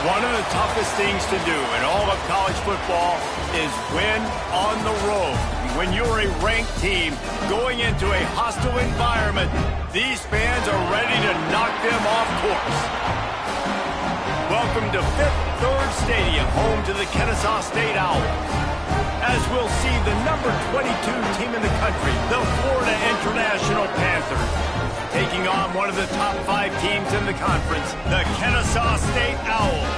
One of the toughest things to do in all of college football is win on the road. When you're a ranked team going into a hostile environment, these fans are ready to knock them off course. Welcome to Fifth Third Stadium, home to the Kennesaw State Owls. As we'll see the number 22 team in the country, the Florida International Panthers, taking on one of the top 5 teams in the conference, the Kennesaw State Owls.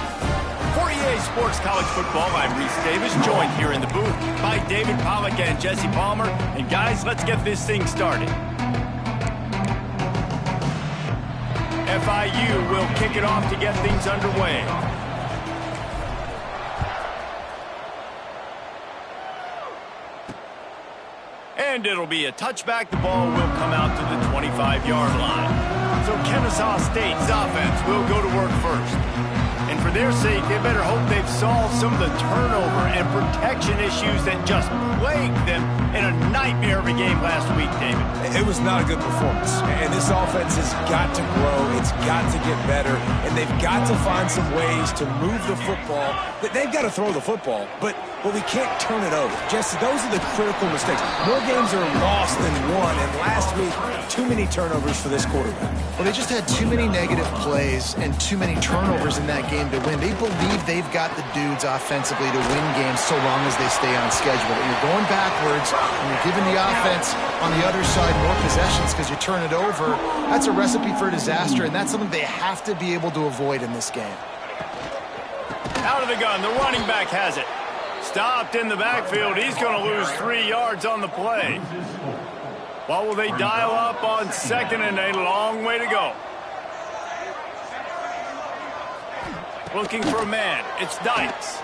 For EA Sports College Football, I'm Reese Davis, joined here in the booth by David Pollack and Jesse Palmer. And guys, let's get this thing started. FIU will kick it off to get things underway. And it'll be a touchback. The ball will come out to the 25-yard line. So Kennesaw State's offense will go to work first. And for their sake, they better hope they've solved some of the turnover and protection issues that just plagued them in a nightmare of a game last week, David. It was not a good performance. And this offense has got to grow. It's got to get better. And they've got to find some ways to move the football. They've got to throw the football, but we can't turn it over. Jesse, those are the critical mistakes. More games are lost than won. And last week, too many turnovers for this quarterback. Well, they just had too many negative plays and too many turnovers in that game to win. They believe they've got the dudes offensively to win games so long as they stay on schedule. But when you're going backwards and you're giving the offense on the other side more possessions because you turn it over, that's a recipe for disaster, and that's something they have to be able to avoid in this game. Out of the gun, the running back has it. Stopped in the backfield. He's going to lose 3 yards on the play. What will they dial up on second and a long way to go? Looking for a man. It's Dykes.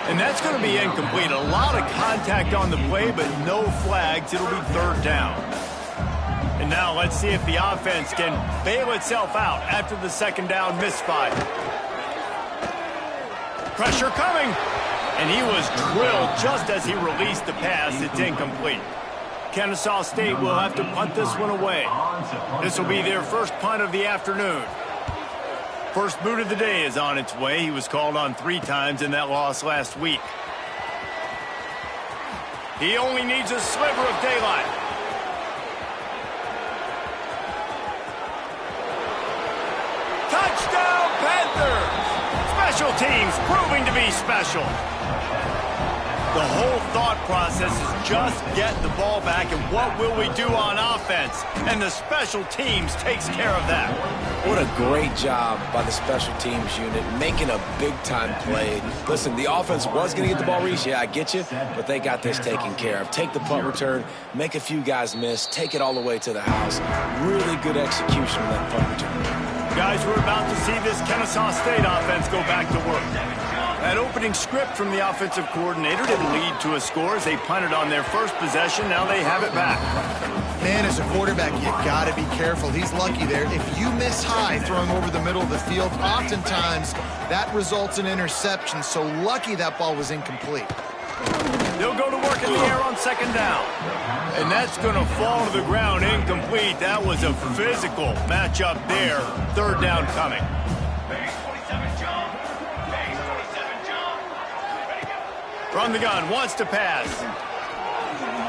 And that's going to be incomplete. A lot of contact on the play, but no flags. It'll be third down. And now let's see if the offense can bail itself out after the second down misfire. Pressure coming. And he was drilled just as he released the pass. It's incomplete. Kennesaw State will have to punt this one away. This will be their first punt of the afternoon. First boot of the day is on its way. He was called on 3 times in that loss last week. He only needs a sliver of daylight. Touchdown, Panthers! Special teams proving to be special. The whole thought process is just get the ball back and what will we do on offense? And the special teams takes care of that. What a great job by the special teams unit, making a big-time play. Listen, the offense was going to get the ball reached. Yeah, I get you, but they got this taken care of. Take the punt return, make a few guys miss, take it all the way to the house. Really good execution of that punt return. Guys, we're about to see this Kennesaw State offense go back to work. That opening script from the offensive coordinator didn't lead to a score as they punted on their first possession. Now they have it back. Man, as a quarterback, you got to be careful. He's lucky there. If you miss high throwing over the middle of the field, oftentimes that results in interception. So lucky that ball was incomplete. They'll go to work in the air on second down. And that's going to fall to the ground incomplete. That was a physical matchup there. Third down coming. Run the gun, wants to pass.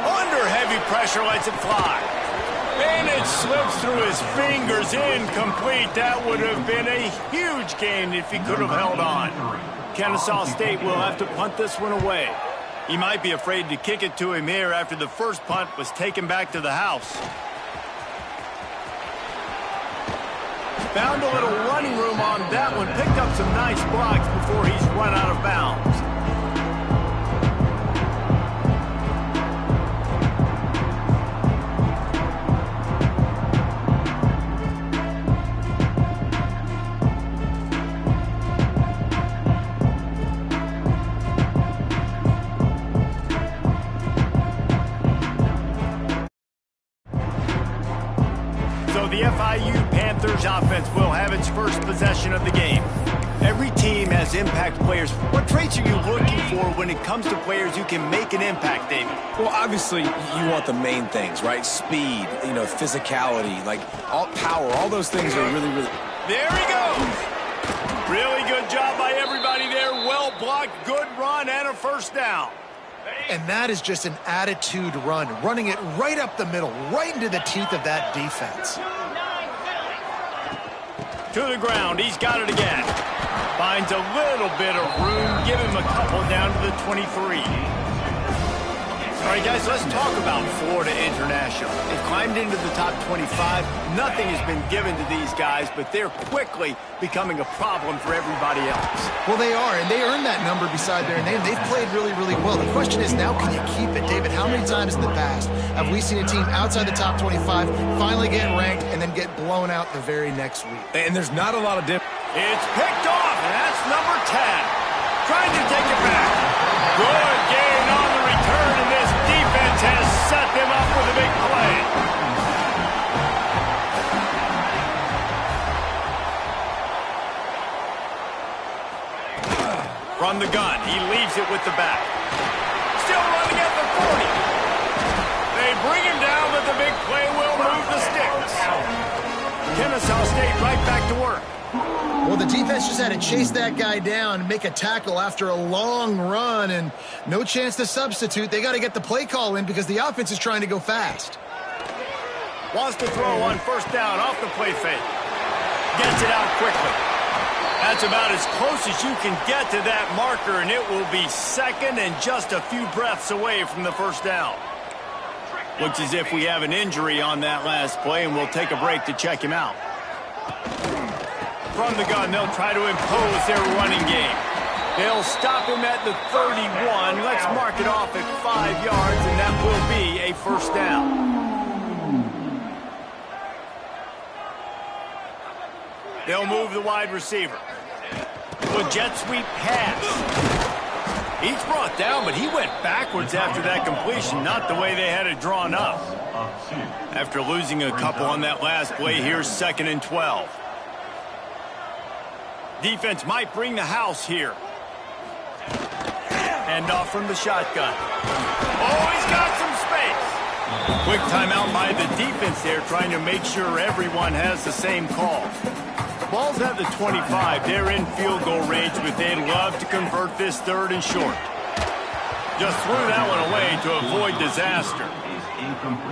Under heavy pressure, lets it fly. And it slips through his fingers, incomplete. That would have been a huge gain if he could have held on. Kennesaw State will have to punt this one away. He might be afraid to kick it to him here after the first punt was taken back to the house. Found a little running room on that one. Picked up some nice blocks before he's run out of bounds. The FIU Panthers offense will have its first possession of the game. Every team has impact players. What traits are you looking for when it comes to players who can make an impact, David? Well, obviously, you want the main things, right? Speed, physicality, like all power. All those things are really, really... There he goes. Really good first down. And that is just an attitude run, running it right up the middle, right into the teeth of that defense. To the ground, he's got it again. Finds a little bit of room, give him a couple down to the 23. All right, guys, let's talk about Florida International. They've climbed into the top 25. Nothing has been given to these guys, but they're quickly becoming a problem for everybody else. Well, they are, and they earned that number beside their name. They've played really, really well. The question is now, can you keep it? David, how many times in the past have we seen a team outside the top 25 finally get ranked and then get blown out the very next week? And there's not a lot of difference. It's picked off, and that's number 10. Trying to take it back. Good gain on the return, and this defense has set them up with a big play. From the gun, he leaves it with the back. Still running at the 40. They bring him down, but the big play will move the sticks. Kennesaw State right back to work. Well, the defense just had to chase that guy down and make a tackle after a long run, and no chance to substitute. They got to get the play call in because the offense is trying to go fast. Wants to throw on first down off the play fake. Gets it out quickly. That's about as close as you can get to that marker, and it will be second and just a few breaths away from the first down. Looks as if we have an injury on that last play, and we'll take a break to check him out. From the gun, they'll try to impose their running game. They'll stop him at the 31. Let's mark it off at 5 yards, and that will be a first down. They'll move the wide receiver. With jet sweep pass. He's brought down, but he went backwards after that completion, not the way they had it drawn up. After losing a couple on that last play, here's 2nd and 12. Defense might bring the house here. Hand off from the shotgun. Oh, he's got some space. Quick timeout by the defense there, trying to make sure everyone has the same call. Ball's at the 25. They're in field goal range, but they'd love to convert this 3rd and short. Just threw that one away to avoid disaster.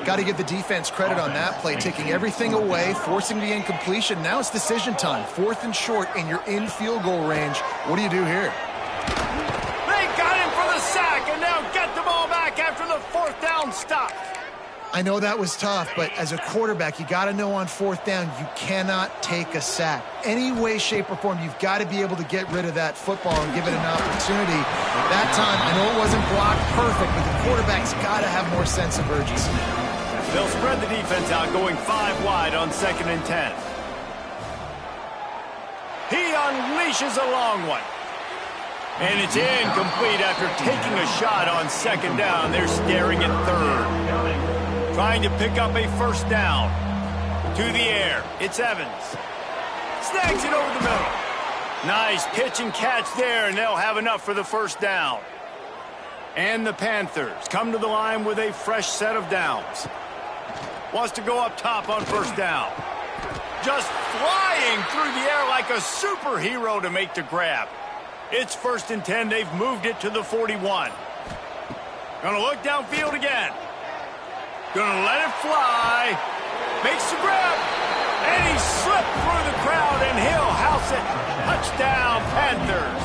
Got to give the defense credit on that play, taking everything away, forcing the incompletion. Now it's decision time. 4th and short, and you're in field goal range. What do you do here? They got him for the sack, and now get the ball back after the 4th down stop. I know that was tough, but as a quarterback, you got to know on 4th down, you cannot take a sack. Any way, shape, or form, you've got to be able to get rid of that football and give it an opportunity. That time, I know it wasn't blocked perfect, but the quarterback's got to have more sense of urgency. They'll spread the defense out, going 5 wide on 2nd and 10. He unleashes a long one. And it's incomplete after taking a shot on 2nd down. They're staring at 3rd. Trying to pick up a first down. To the air. It's Evans. Snags it over the middle. Nice pitch and catch there, and they'll have enough for the first down. And the Panthers come to the line with a fresh set of downs. Wants to go up top on first down. Just flying through the air like a superhero to make the grab. It's 1st and 10. They've moved it to the 41. Gonna look downfield again. Gonna let it fly. Makes the grab. And he slipped through the crowd, and he'll house it. Touchdown, Panthers.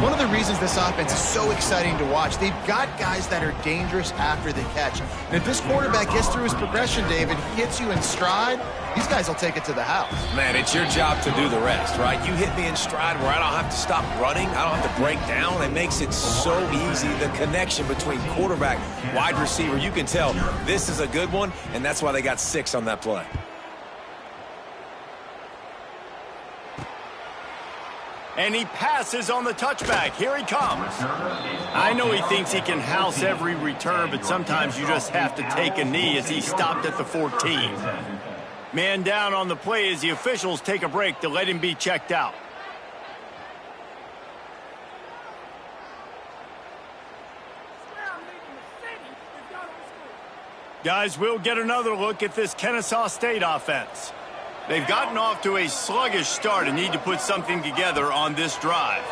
One of the reasons this offense is so exciting to watch, they've got guys that are dangerous after the catch. And if this quarterback gets through his progression, David, hits you in stride, these guys will take it to the house. Man, it's your job to do the rest, right? You hit me in stride where I don't have to stop running. I don't have to break down. It makes it so easy. The connection between quarterback, wide receiver, you can tell this is a good one, and that's why they got 6 on that play. And he passes on the touchback. Here he comes. I know he thinks he can house every return, but sometimes you just have to take a knee as he stopped at the 14. Man down on the play as the officials take a break to let him be checked out. Guys, we'll get another look at this Kennesaw State offense. They've gotten off to a sluggish start and need to put something together on this drive.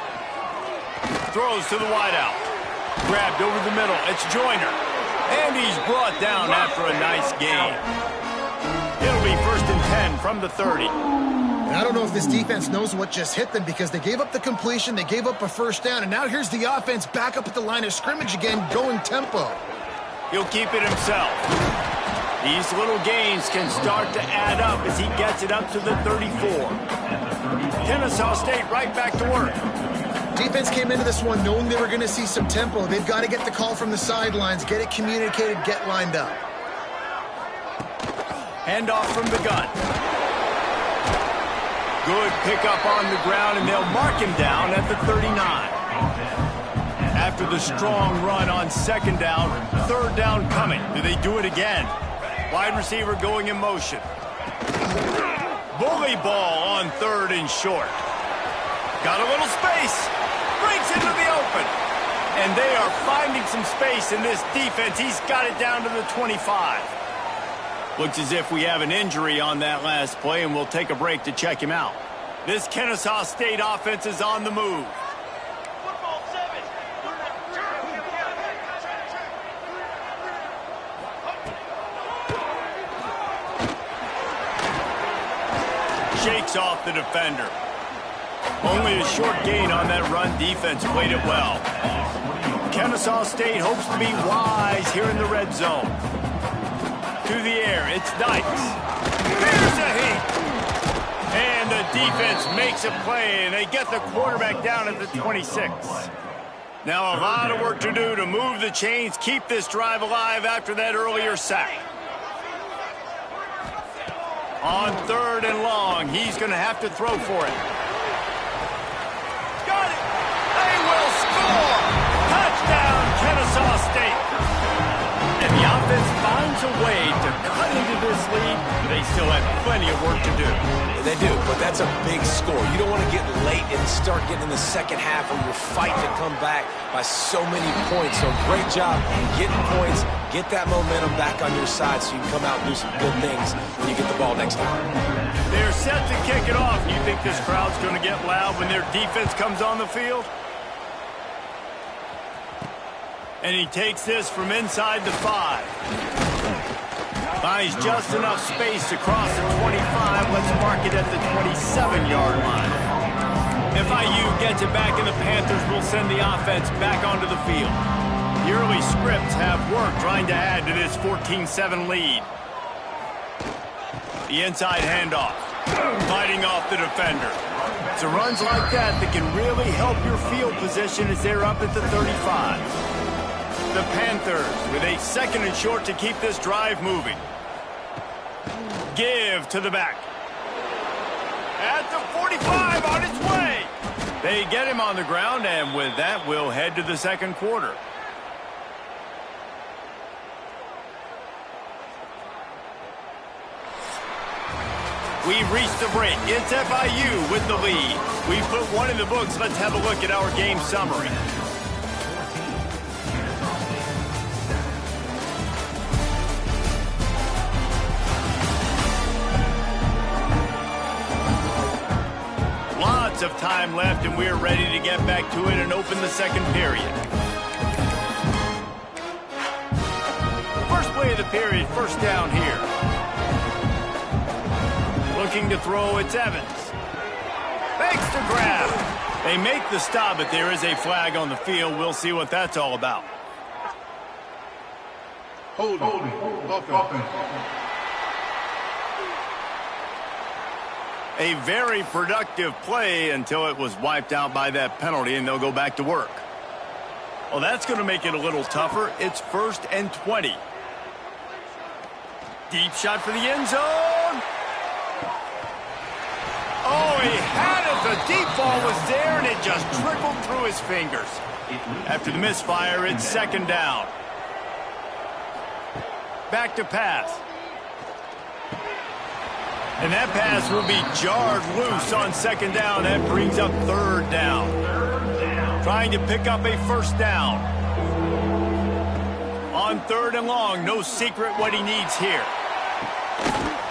throws to the wideout. Grabbed over the middle. It's Joyner. And he's brought down after a nice gain. It'll be 1st and 10 from the 30. And I don't know if this defense knows what just hit them because they gave up the completion, they gave up a first down, and now here's the offense back up at the line of scrimmage again, going tempo. He'll keep it himself. These little gains can start to add up as he gets it up to the 34. Kennesaw State right back to work. Defense came into this one knowing they were going to see some tempo. They've got to get the call from the sidelines, get it communicated, get lined up. Handoff from the gun. Good pickup on the ground, and they'll mark him down at the 39. After the strong run on 2nd down, 3rd down coming. Do they do it again? Wide receiver going in motion. Bully ball on 3rd and short. Got a little space. Breaks into the open. And they are finding some space in this defense. He's got it down to the 25. Looks as if we have an injury on that last play, and we'll take a break to check him out. This Kennesaw State offense is on the move. Shakes off the defender. Only a short gain on that run. Defense played it well. Kennesaw State hopes to be wise here in the red zone. To the air, it's Dykes. There's a heat. And the defense makes a play, and they get the quarterback down at the 26. Now a lot of work to do to move the chains, keep this drive alive after that earlier sack. On 3rd and long, he's going to have to throw for it. Got it! They will score! Touchdown, Kennesaw State! And the offense finds a way to cut into this lead. They still have plenty of work to do. They do, but that's a big score. You don't want to get late and start getting in the second half where you're fighting to come back by so many points. So great job getting points, get that momentum back on your side so you can come out and do some good things when you get the ball next time. They're set to kick it off. You think this crowd's going to get loud when their defense comes on the field? And he takes this from inside the 5. Finds just enough space across the 25. Let's mark it at the 27-yard line. FIU gets it back, and the Panthers will send the offense back onto the field. The early scripts have worked trying to add to this 14-7 lead. The inside handoff. Fighting off the defender. It's runs like that that can really help your field position as they're up at the 35. The Panthers with a 2nd and short to keep this drive moving. Give to the back. At the 45, on its way. They get him on the ground, and with that, we'll head to the 2nd quarter. We've reached the break. It's FIU with the lead. We put one in the books. Let's have a look at our game summary. Lots of time left, and we're ready to get back to it and open the 2nd period. First play of the period, 1st down here. Looking to throw, it's Evans. Makes the grab. They make the stop, but there is a flag on the field. We'll see what that's all about. Holding. Offense. A very productive play until it was wiped out by that penalty, and they'll go back to work. Well, that's going to make it a little tougher. It's 1st and 20. Deep shot for the end zone. Oh, he had it. The deep ball was there, and it just trickled through his fingers. After the misfire, it's 2nd down. Back to pass. And that pass will be jarred loose on 2nd down. That brings up 3rd down. Trying to pick up a 1st down. On 3rd and long, no secret what he needs here.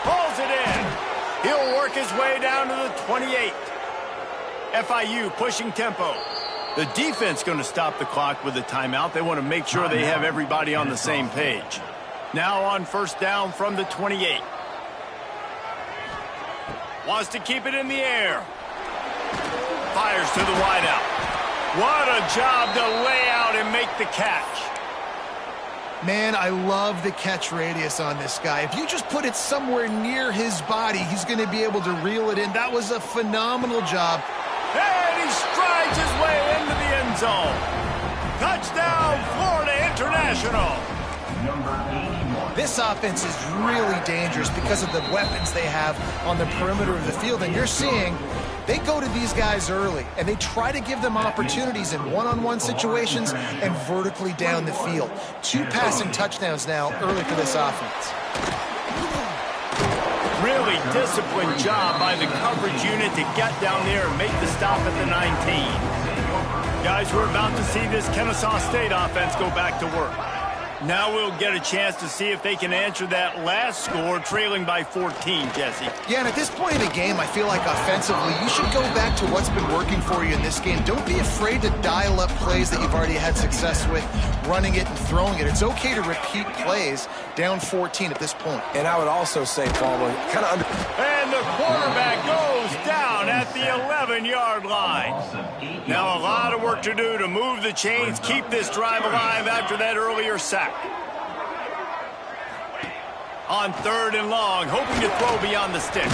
Pulls it in. He'll work his way down to the 28. FIU pushing tempo. The defense going to stop the clock with a timeout. They want to make sure they have everybody on the same page. Now on first down from the 28. Wants to keep it in the air. Fires to the wideout. What a job to lay out and make the catch. Man, I love the catch radius on this guy. If you just put it somewhere near his body, he's going to be able to reel it in. That was a phenomenal job. And he strides his way into the end zone. Touchdown, Florida International. This offense is really dangerous because of the weapons they have on the perimeter of the field. And you're seeing they go to these guys early, and they try to give them opportunities in one-on-one situations and vertically down the field. 2 passing touchdowns now early for this offense. Really disciplined job by the coverage unit to get down there and make the stop at the 19. Guys, we're about to see this Kennesaw State offense go back to work. Now we'll get a chance to see if they can answer that last score, trailing by 14, Jesse. Yeah, and at this point in the game, I feel like offensively, you should go back to what's been working for you in this game. Don't be afraid to dial up plays that you've already had success with, running it and throwing it. It's okay to repeat plays down 14 at this point. And I would also say, Palmer, kind of under... And the quarterback goes down at the 11-yard line. Now a lot of work to do to move the chains, keep this drive alive after that earlier sack. On 3rd and long, hoping to throw beyond the sticks.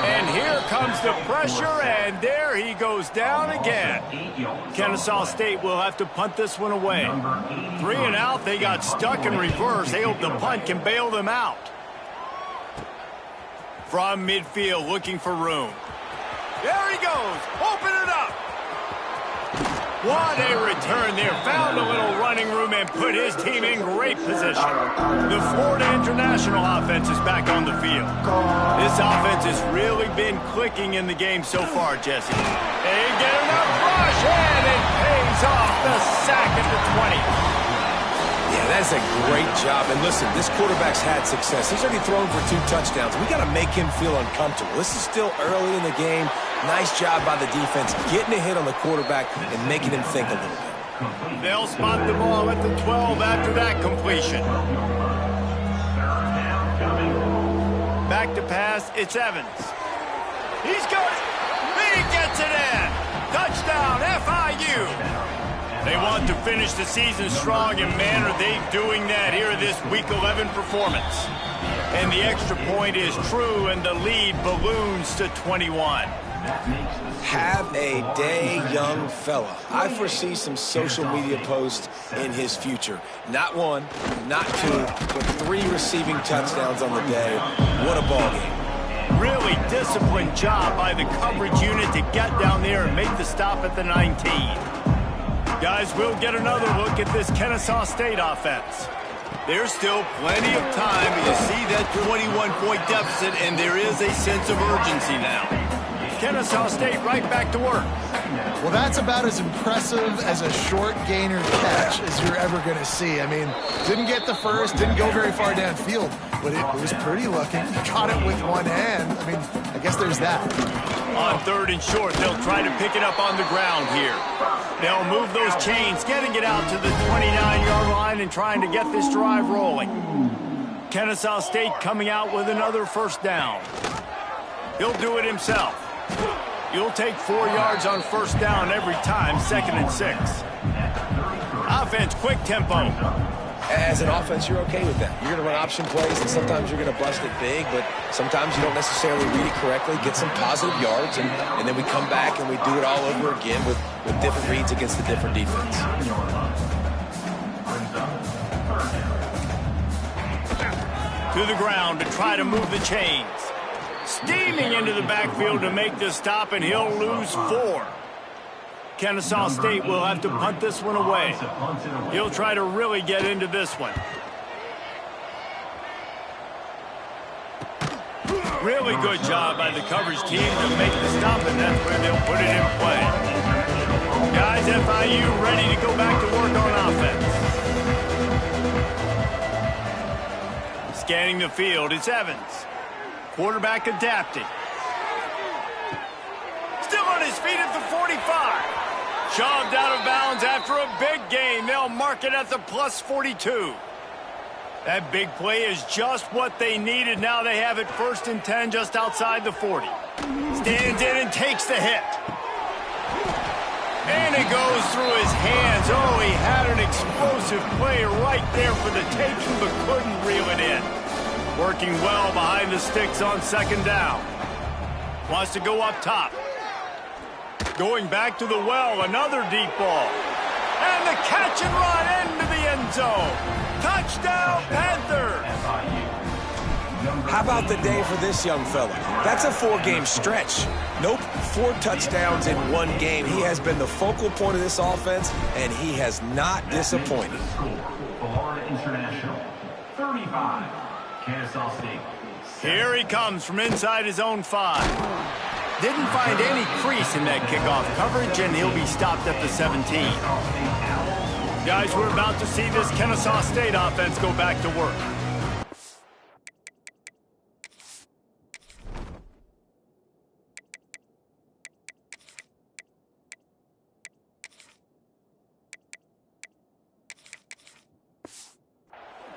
And here comes the pressure, and there he goes down again. Kennesaw State will have to punt this one away. 3 and out, they got stuck in reverse. They hope the punt can bail them out. From midfield, looking for room. There he goes, open it up. What a return there. Found a little running room and put his team in great position. The Florida International offense is back on the field. This offense has really been clicking in the game so far, Jesse. They get enough rush, and it pays off. The sack at the 20. Yeah, that's a great job. And listen, this quarterback's had success. He's already thrown for 2 touchdowns. We got to make him feel uncomfortable. This is still early in the game. Nice job by the defense, getting a hit on the quarterback and making him think a little bit. They'll spot the ball at the 12 after that completion. Back to pass, it's Evans. He's got it. He gets it in. Touchdown, FIU. They want to finish the season strong, and man, are they doing that here this Week 11 performance. And the extra point is true, and the lead balloons to 21. Have a day, young fella. I foresee some social media posts in his future. Not 1, not 2, but 3 receiving touchdowns on the day. What a ball game. Really disciplined job by the coverage unit to get down there and make the stop at the 19. Guys, we'll get another look at this Kennesaw State offense. There's still plenty of time, but you see that 21-point deficit, and there is a sense of urgency now. Kennesaw State right back to work. Well, that's about as impressive as a short gainer catch as you're ever going to see. I mean, didn't get the first, didn't go very far downfield, but it was pretty looking. Caught it with one hand. I mean, I guess there's that. On 3rd and short, they'll try to pick it up on the ground here. They'll move those chains, getting it out to the 29-yard line and trying to get this drive rolling. Kennesaw State coming out with another first down. He'll do it himself. You'll take 4 yards on first down every time, 2nd and 6. Offense, quick tempo. As an offense, you're okay with that. You're going to run option plays, and sometimes you're going to bust it big, but sometimes you don't necessarily read it correctly, get some positive yards, and then we come back and we do it all over again with different reads against the different defense. To the ground to try to move the chains. Steaming into the backfield to make the stop, and he'll lose 4. Kennesaw State will have to punt this one away. He'll try to really get into this one. Really good job by the coverage team to make the stop, and that's where they'll put it in play. Guys, FIU ready to go back to work on offense. Scanning the field, it's Evans. Quarterback adapting. Still on his feet at the 45. Shoved out of bounds after a big gain. They'll mark it at the plus 42. That big play is just what they needed. Now they have it 1st and 10 just outside the 40. Stands in and takes the hit. And it goes through his hands. Oh, he had an explosive play right there for the taking, but couldn't reel it in. Working well behind the sticks on 2nd down. Wants to go up top. Going back to the well, another deep ball. And the catch and run into the end zone. Touchdown, Panthers! How about the day for this young fella? That's a 4-game stretch. Nope, 4 touchdowns in 1 game. He has been the focal point of this offense, and he has not disappointed. Florida International, 35, Kennesaw State. Here he comes from inside his own 5. Didn't find any crease in that kickoff coverage, and he'll be stopped at the 17. Guys, we're about to see this Kennesaw State offense go back to work.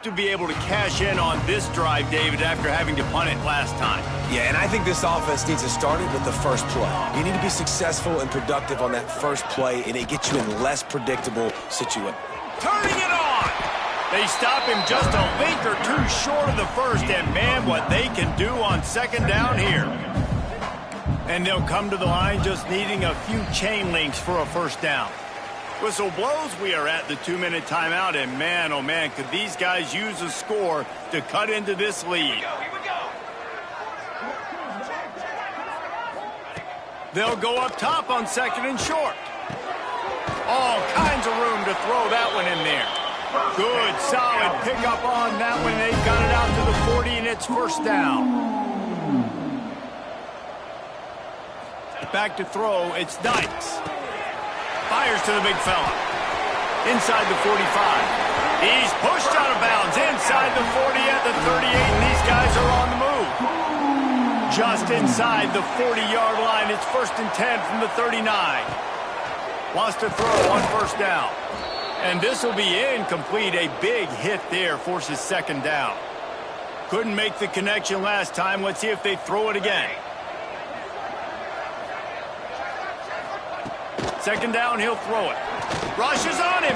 To be able to cash in on this drive, David, after having to punt it last time. Yeah, and I think this offense needs to start it with the first play. You need to be successful and productive on that first play, and it gets you in less predictable situations. Turning it on! They stop him just a link or two short of the first, and man, what they can do on 2nd down here. And they'll come to the line just needing a few chain links for a 1st down. Whistle blows, we are at the 2-minute timeout, and man, oh man, could these guys use a score to cut into this lead. Here we go. They'll go up top on 2nd and short. All kinds of room to throw that one in there. Good, solid pickup on that one. They got it out to the 40, and it's 1st down. Back to throw, it's Dykes. Fires to the big fella. Inside the 45. He's pushed out of bounds. Inside the 40 at the 38, and these guys are on the move. Just inside the 40-yard line. It's 1st and 10 from the 39. Wants to throw on 1st down. And this will be incomplete. A big hit there forces 2nd down. Couldn't make the connection last time. Let's see if they throw it again. 2nd down, he'll throw it. Rushes on him.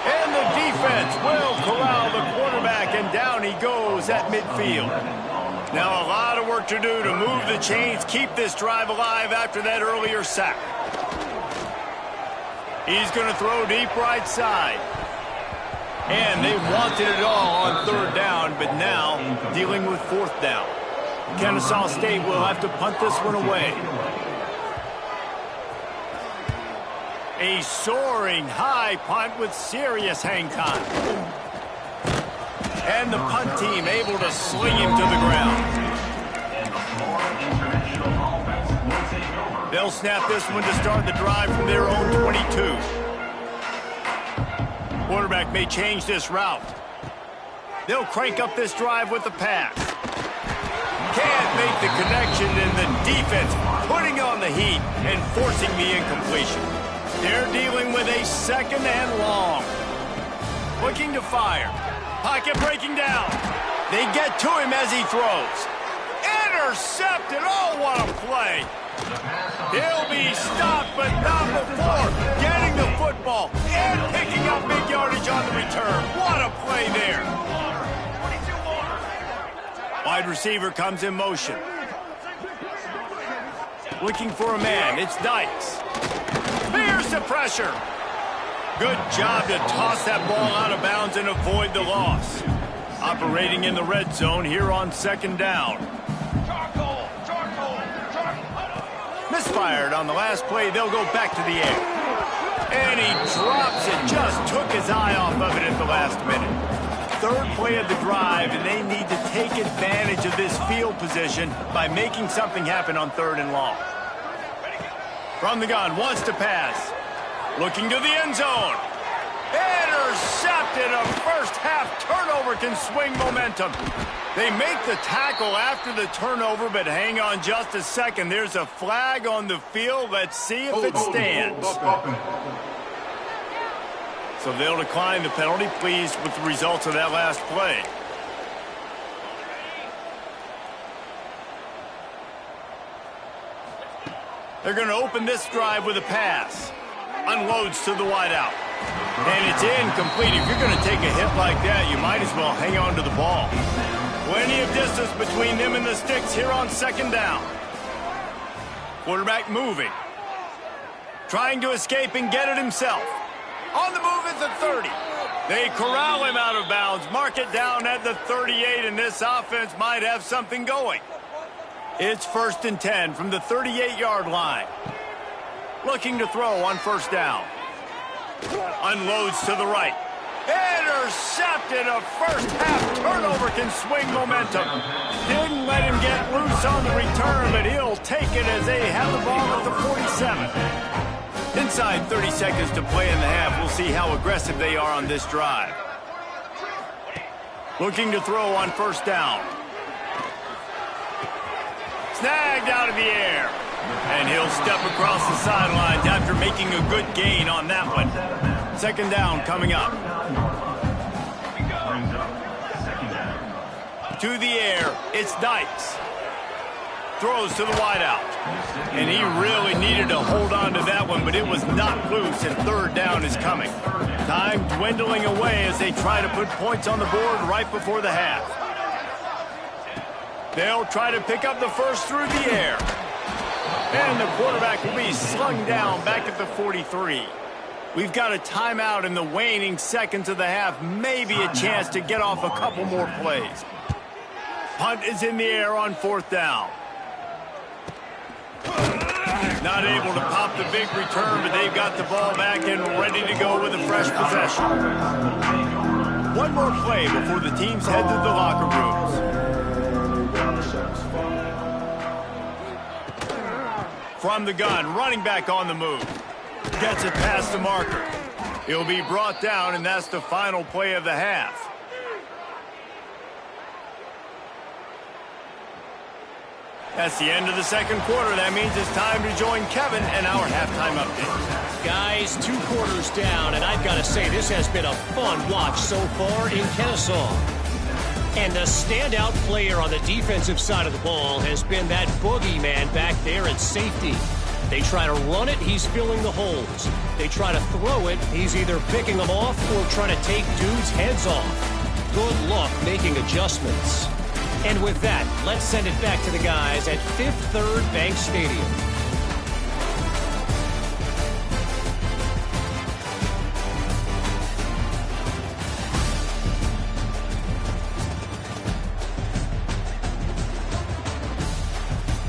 And the defense will corral the quarterback, and down he goes at midfield. Now a lot of work to do to move the chains, keep this drive alive after that earlier sack. He's going to throw deep right side. And they wanted it all on 3rd down, but now dealing with 4th down. Kennesaw State will have to punt this one away. A soaring high punt with serious hang time. And the punt team able to sling him to the ground. They'll snap this one to start the drive from their own 22. Quarterback may change this route. They'll crank up this drive with the pass. Can't make the connection, and the defense putting on the heat and forcing the incompletion. They're dealing with a 2nd and long. Looking to fire. Pocket breaking down. They get to him as he throws. Intercepted. Oh, what a play. He'll be stopped, but not before getting the football and picking up big yardage on the return. What a play there. Wide receiver comes in motion. Looking for a man. It's Dykes. Fears the pressure. Good job to toss that ball out of bounds and avoid the loss. Operating in the red zone here on 2nd down. Misfired on the last play. They'll go back to the air. And he drops it. Just took his eye off of it at the last minute. 3rd play of the drive, and they need to take advantage of this field position by making something happen on 3rd and long. From the gun, wants to pass. Looking to the end zone. Intercepted. A first half turnover can swing momentum. They make the tackle after the turnover, but hang on just a second. There's a flag on the field. Let's see if it stands. So they'll decline the penalty, pleased with the results of that last play. They're going to open this drive with a pass. Unloads to the wideout. And it's incomplete. If you're going to take a hit like that, you might as well hang on to the ball. Plenty of distance between them and the sticks here on second down. Quarterback moving. Trying to escape and get it himself. On the move at the 30. They corral him out of bounds. Mark it down at the 38, and this offense might have something going. It's 1st and 10 from the 38-yard line. Looking to throw on first down. Unloads to the right. Intercepted. A first-half turnover can swing momentum. Didn't let him get loose on the return, but he'll take it as they have the ball at the 47. Inside 30 seconds to play in the half. We'll see how aggressive they are on this drive. Looking to throw on first down. Snagged out of the air. And he'll step across the sidelines after making a good gain on that one. Second down coming up. To the air, it's Dykes. Throws to the wideout. And he really needed to hold on to that one, but it was not loose, and third down is coming. Time dwindling away as they try to put points on the board right before the half. They'll try to pick up the first through the air. And the quarterback will be slung down back at the 43. We've got a timeout in the waning seconds of the half. Maybe a chance to get off a couple more plays. Punt is in the air on fourth down. Not able to pop the big return, but they've got the ball back and ready to go with a fresh possession. One more play before the teams head to the locker rooms. From the gun, running back on the move. Gets it past the marker. He'll be brought down, and that's the final play of the half. That's the end of the second quarter. That means it's time to join Kevin and our halftime update. Guys, 2 quarters down, and I've got to say this has been a fun watch so far in Kennesaw. And the standout player on the defensive side of the ball has been that boogeyman back there at safety. They try to run it, he's filling the holes. They try to throw it, he's either picking them off or trying to take dudes' heads off. Good luck making adjustments. And with that, let's send it back to the guys at Fifth Third Bank Stadium.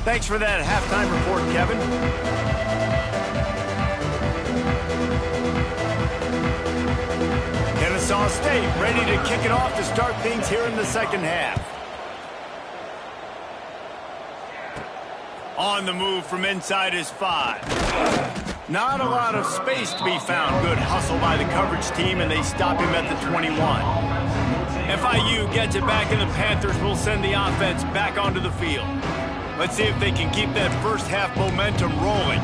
Thanks for that halftime report, Kevin. Kennesaw State ready to kick it off to start things here in the second half. On the move from inside his 5. Not a lot of space to be found. Good hustle by the coverage team, and they stop him at the 21. FIU gets it back, and the Panthers will send the offense back onto the field. Let's see if they can keep that first half momentum rolling.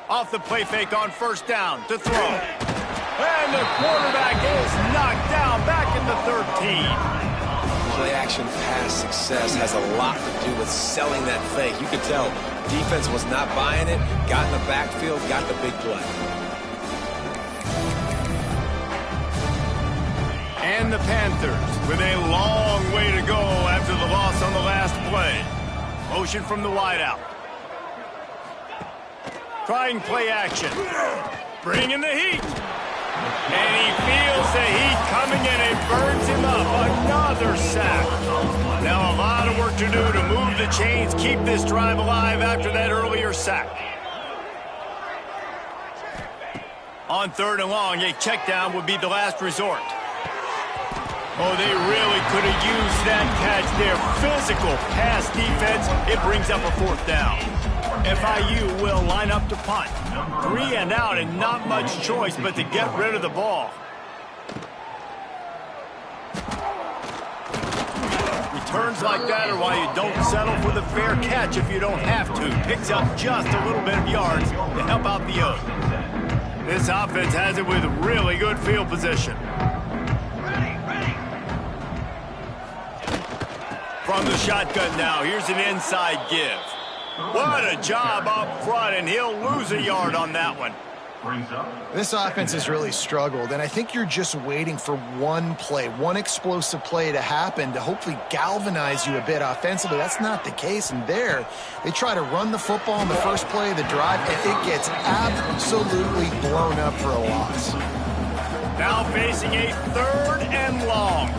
Off the play fake on first down to throw. And the quarterback is knocked down back in the 13. Play action pass success has a lot to do with selling that fake. You could tell defense was not buying it, got in the backfield, got the big play. And the Panthers with a long way to go after the loss on the last play. Motion from the wideout. Trying play action. Bringing the heat. And he feels the heat coming in and burns him up. Another sack. Now a lot of work to do to move the chains, keep this drive alive after that earlier sack. On third and long, a check down would be the last resort. Oh, they really could have used that catch there. Physical pass defense. It brings up a 4th down. FIU will line up to punt. 3 and out and not much choice but to get rid of the ball. Returns like that are why you don't settle for the fair catch if you don't have to. Picks up just a little bit of yards to help out the O's. This offense has it with really good field position. From the shotgun now, here's an inside give. What a job up front, and he'll lose a yard on that one. This offense has really struggled, and I think you're just waiting for one play, one explosive play to happen to hopefully galvanize you a bit offensively. That's not the case, and there, they try to run the football in the first play of the drive, and it gets absolutely blown up for a loss. Now facing a 3rd and long.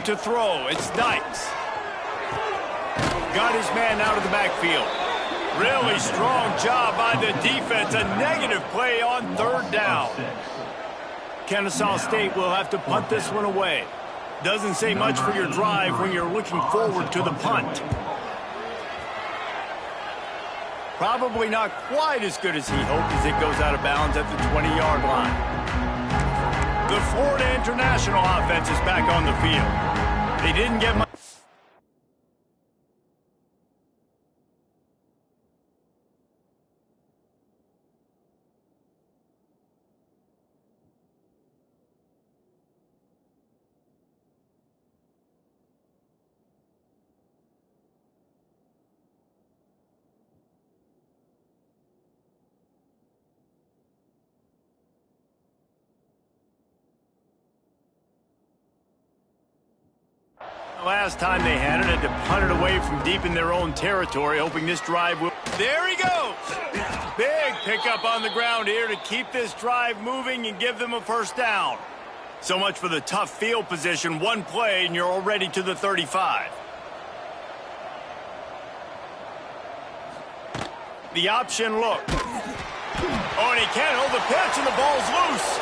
To throw, it's Dykes. Got his man out of the backfield. Really strong job by the defense. A negative play on 3rd down. Kennesaw State will have to punt this one away. Doesn't say much for your drive when you're looking forward to the punt. Probably not quite as good as he hoped as it goes out of bounds at the 20-yard line. The Florida International offense is back on the field. They didn't get much. Last time they had to punt it away from deep in their own territory, hoping this drive will... There he goes! Big pickup on the ground here to keep this drive moving and give them a 1st down. So much for the tough field position. One play and you're already to the 35. The option look. Oh, and he can't hold the pitch and the ball's loose.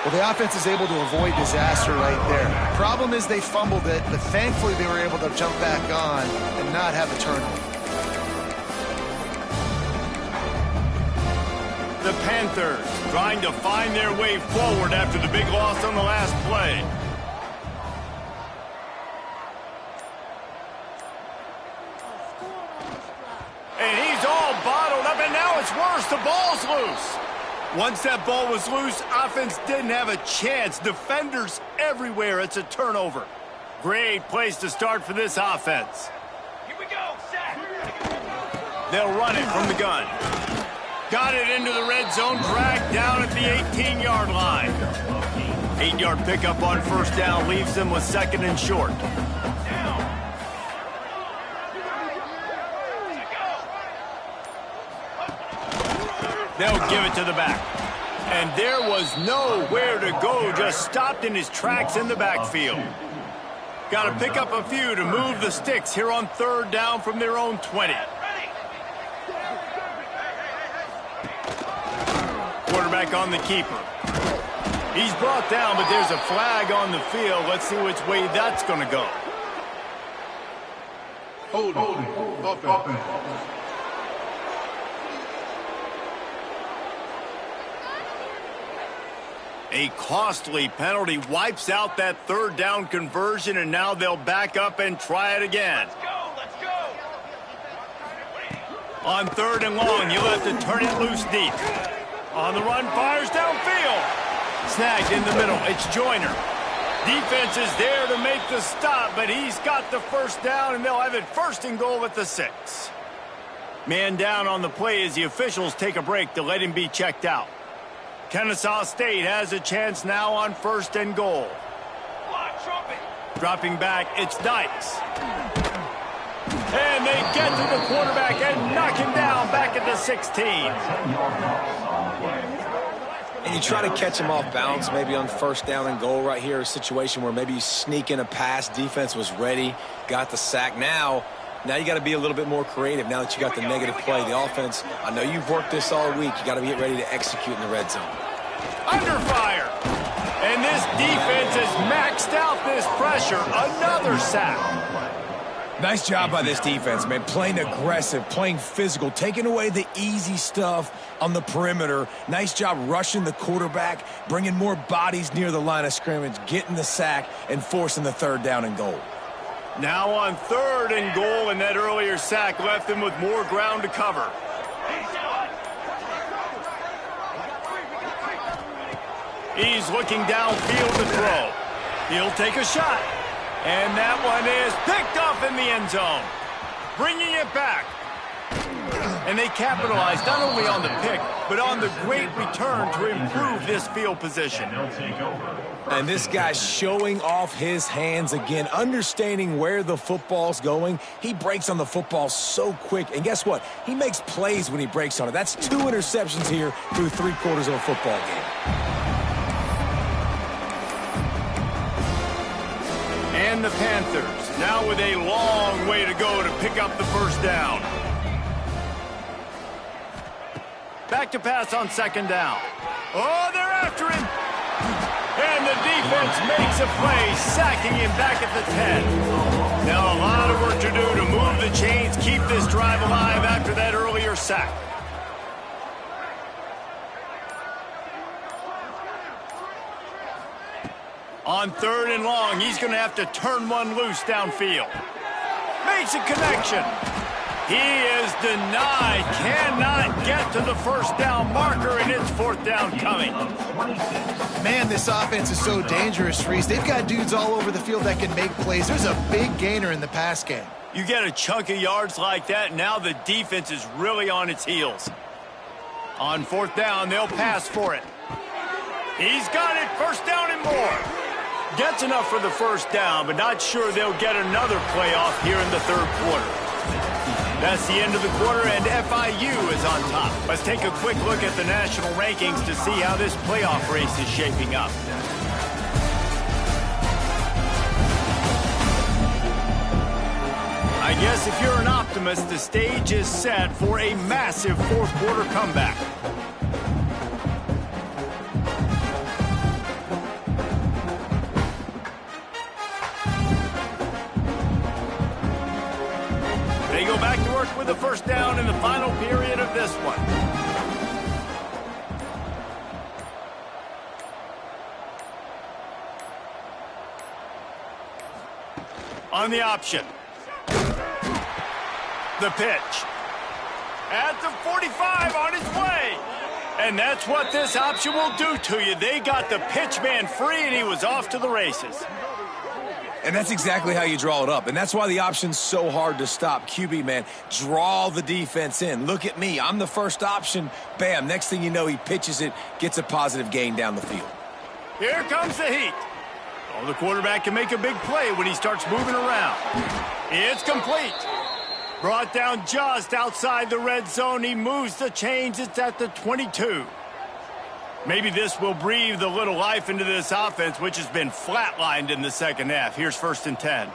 Well, the offense is able to avoid disaster right there. Problem is they fumbled it, but thankfully they were able to jump back on and not have a turnover. The Panthers trying to find their way forward after the big loss on the last play. And he's all bottled up, and now it's worse. The ball's loose. Once that ball was loose, offense didn't have a chance. Defenders everywhere. It's a turnover. Great place to start for this offense. Here we go, sack. They'll run it from the gun. Got it into the red zone, dragged down at the 18-yard line. 8-yard pickup on 1st down leaves them with 2nd and short. They'll give it to the back. And there was nowhere to go, just stopped in his tracks in the backfield. Got to pick up a few to move the sticks here on 3rd down from their own 20. Quarterback on the keeper. He's brought down, but there's a flag on the field. Let's see which way that's going to go. Holding. Offense. A costly penalty wipes out that 3rd down conversion, and now they'll back up and try it again. Let's go. On 3rd and long, you'll have to turn it loose deep. On the run, fires downfield. Snagged in the middle, it's Joyner. Defense is there to make the stop, but he's got the 1st down, and they'll have it 1st and goal at the 6. Man down on the play as the officials take a break to let him be checked out. Kennesaw State has a chance now on 1st and goal. Dropping back, it's Dykes. And they get to the quarterback and knock him down back at the 16. And you try to catch him off balance, maybe on 1st down and goal right here, a situation where maybe you sneak in a pass, defense was ready, got the sack. Now you got to be a little bit more creative now that you got the negative play. The offense, I know you've worked this all week. You got to get ready to execute in the red zone. Under fire. And this defense has maxed out this pressure. Another sack. Nice job by this defense, man. Playing aggressive, playing physical, taking away the easy stuff on the perimeter. Nice job rushing the quarterback, bringing more bodies near the line of scrimmage, getting the sack, and forcing the third down and goal. Now on 3rd and goal, and that earlier sack left them with more ground to cover. He's looking downfield to throw. He'll take a shot. And that one is picked off in the end zone. Bringing it back. And they capitalized not only on the pick, but on the great return to improve this field position. And this guy's showing off his hands again, understanding where the football's going. He breaks on the football so quick. And guess what? He makes plays when he breaks on it. That's 2 interceptions here through 3/4 of a football game. And the Panthers now with a long way to go to pick up the first down. Back to pass on 2nd down. Oh, they're after him. And the defense makes a play, sacking him back at the 10. Now a lot of work to do to move the chains, keep this drive alive after that earlier sack. On 3rd and long, he's going to have to turn one loose downfield. Makes a connection. He is denied. Cannot get to the first down marker, and it's 4th down coming. Man, this offense is so dangerous, Reese. They've got dudes all over the field that can make plays. There's a big gainer in the pass game. You get a chunk of yards like that, now the defense is really on its heels. On 4th down, they'll pass for it. He's got it. 1st down and more. Gets enough for the 1st down, but not sure they'll get another play off here in the 3rd quarter. That's the end of the quarter, and FIU is on top. Let's take a quick look at the national rankings to see how this playoff race is shaping up. I guess if you're an optimist, the stage is set for a massive 4th quarter comeback. They go back to work with the 1st down in the final period of this one. On the option. The pitch. At the 45 on his way. And that's what this option will do to you. They got the pitch man free, and he was off to the races. And that's exactly how you draw it up. And that's why the option's so hard to stop. QB, man, draw the defense in. Look at me. I'm the first option. Bam. Next thing you know, he pitches it, gets a positive gain down the field. Here comes the heat. Oh, the quarterback can make a big play when he starts moving around. It's complete. Brought down just outside the red zone. He moves the chains. It's at the 22. Maybe this will breathe a little life into this offense, which has been flatlined in the 2nd half. Here's 1st and 10.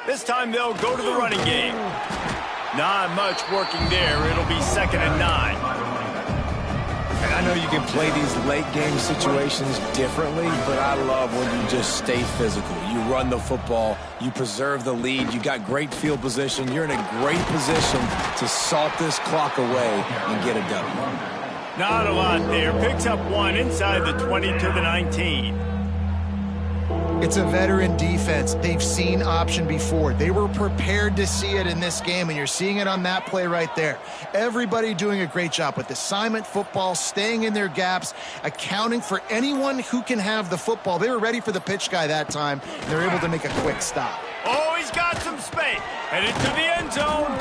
This time they'll go to the running game. Not much working there. It'll be 2nd and 9. And I know you can play these late game situations differently, but I love when you just stay physical. You run the football, you preserve the lead, you got great field position, you're in a great position to salt this clock away and get a W. Not a lot there. Picks up one inside the 20 to the 19. It's a veteran defense. They've seen option before. They were prepared to see it in this game, and you're seeing it on that play right there. Everybody doing a great job with assignment football, staying in their gaps, accounting for anyone who can have the football. They were ready for the pitch guy that time, and they're able to make a quick stop. Oh, he's got some space. Headed to the end zone.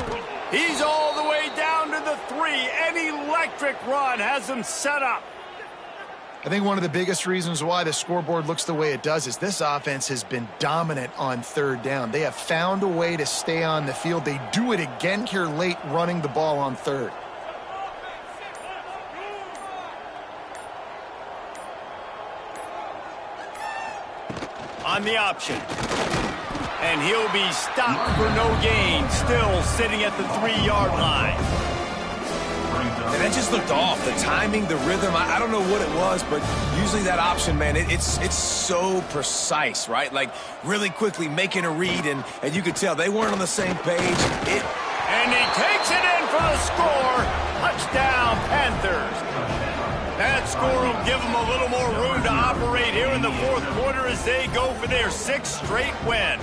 He's all the way down to the 3. An electric run has him set up. I think one of the biggest reasons why the scoreboard looks the way it does is this offense has been dominant on 3rd down. They have found a way to stay on the field. They do it again here late, running the ball on 3rd. On the option. And he'll be stopped for no gain, still sitting at the 3-yard line. And that just looked off. The timing, the rhythm, I don't know what it was, but usually that option, man, it's so precise, right? Like really quickly making a read, and you could tell they weren't on the same page. And he takes it in for the score. Touchdown, Panthers. That score will give them a little more room to operate here in the fourth quarter as they go for their 6th straight win.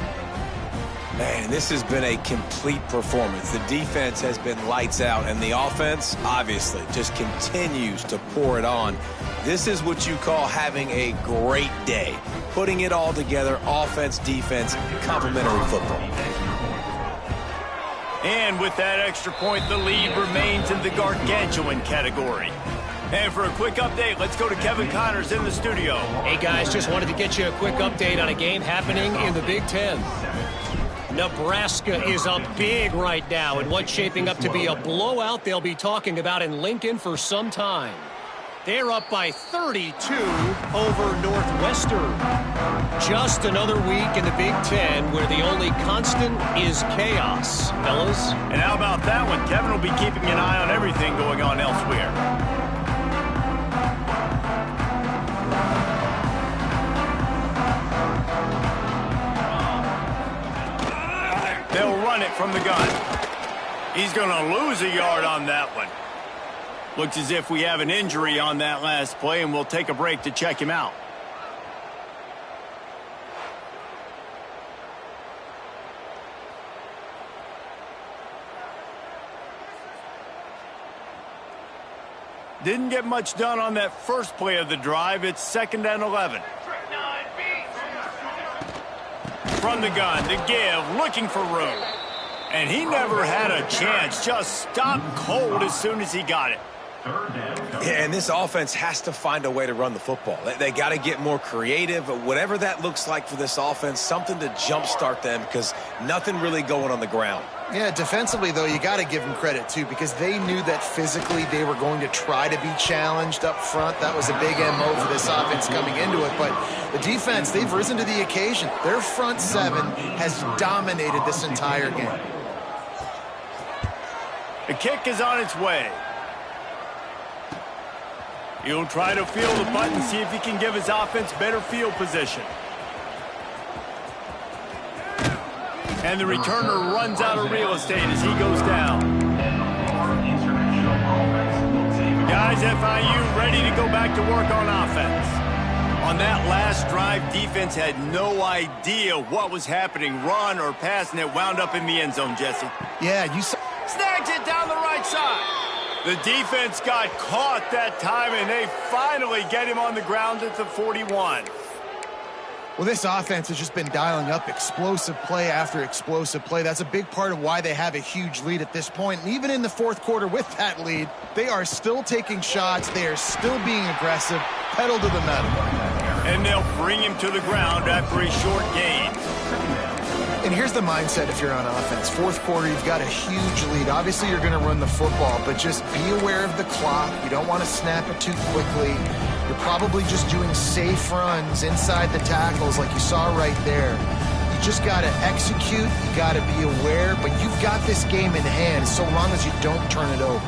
Man, this has been a complete performance. The defense has been lights out, and the offense, obviously, just continues to pour it on. This is what you call having a great day. Putting it all together, offense, defense, complementary football. And with that extra point, the lead remains in the gargantuan category. And for a quick update, let's go to Kevin Connors in the studio. Hey, guys, just wanted to get you a quick update on a game happening in the Big Ten. Nebraska is up big right now in what's shaping up to be a blowout they'll be talking about in Lincoln for some time. They're up by 32 over Northwestern. Just another week in the Big Ten where the only constant is chaos, fellas. And how about that one? Kevin will be keeping an eye on everything going on elsewhere. They'll run it from the gun. He's going to lose a yard on that one. Looks as if we have an injury on that last play, and we'll take a break to check him out. Didn't get much done on that first play of the drive. It's 2nd and 11. From the gun, to give, looking for room. And he never had a chance, just stopped cold as soon as he got it. Yeah, and this offense has to find a way to run the football. They got to get more creative, whatever that looks like for this offense, something to jumpstart them because nothing really going on the ground. Yeah, defensively, though, you got to give them credit, too, because they knew that physically they were going to try to be challenged up front. That was a big MO for this offense coming into it. But the defense, they've risen to the occasion. Their front seven has dominated this entire game. The kick is on its way. He'll try to feel the button, see if he can give his offense better field position. And the returner runs out of real estate as he goes down. Guys, FIU ready to go back to work on offense. On that last drive, defense had no idea what was happening, run or pass, and it wound up in the end zone, Jesse. Yeah, you saw. Snags it down the right side. The defense got caught that time, and they finally get him on the ground at the 41. Well, this offense has just been dialing up explosive play after explosive play. That's a big part of why they have a huge lead at this point. And even in the fourth quarter with that lead, they are still taking shots. They are still being aggressive, pedal to the metal. And they'll bring him to the ground after a short gain. And here's the mindset if you're on offense. Fourth quarter, you've got a huge lead. Obviously, you're going to run the football, but just be aware of the clock. You don't want to snap it too quickly. You're probably just doing safe runs inside the tackles like you saw right there. You just got to execute. You got to be aware, but you've got this game in hand so long as you don't turn it over.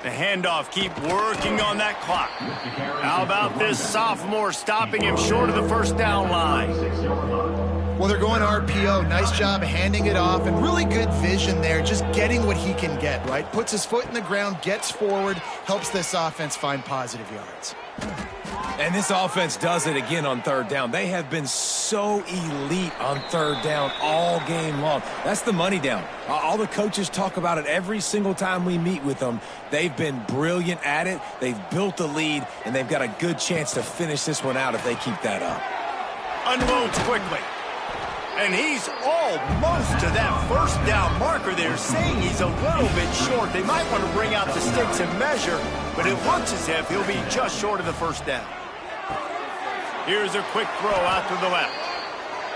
The handoff, keep working on that clock. How about this sophomore stopping him short of the first down line? Well, they're going RPO. Nice job handing it off, and really good vision there, just getting what he can get, right? Puts his foot in the ground, gets forward, helps this offense find positive yards. And this offense does it again on third down. They have been so elite on third down all game long. That's the money down. All the coaches talk about it every single time we meet with them. They've been brilliant at it. They've built a lead, and they've got a good chance to finish this one out if they keep that up. Unloads quickly. And he's almost to that first down marker. They're saying he's a little bit short. They might want to bring out the sticks and measure, but it looks as if he'll be just short of the first down. Here's a quick throw out to the left.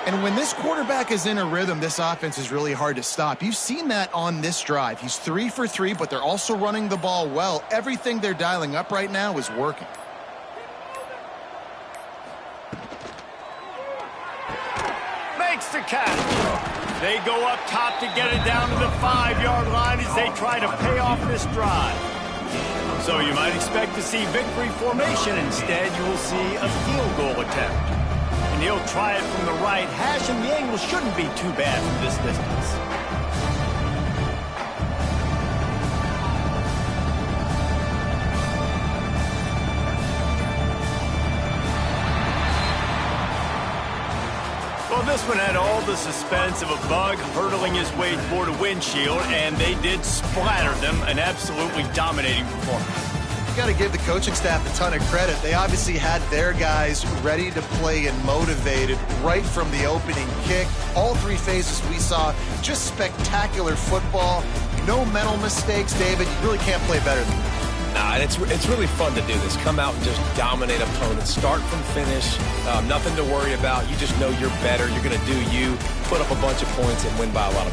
And when this quarterback is in a rhythm, this offense is really hard to stop. You've seen that on this drive. He's 3 for 3, but they're also running the ball well. Everything they're dialing up right now is working. makes the catch. They go up top to get it down to the 5-yard line as they try to pay off this drive. So you might expect to see victory formation. Instead, you will see a field goal attempt. And he'll try it from the right hash, and the angle shouldn't be too bad from this distance. Well, this one had all the suspense of a bug hurtling his way toward a windshield, and they did splatter them. An absolutely dominating performance. You got to give the coaching staff a ton of credit. They obviously had their guys ready to play and motivated right from the opening kick. All three phases we saw, just spectacular football. No mental mistakes, David. You really can't play better than that. Nah, and it's really fun to do this. Come out and just dominate opponents. Start from finish. Nothing to worry about. You just know you're better. You're going to do you, put up a bunch of points, and win by a lot of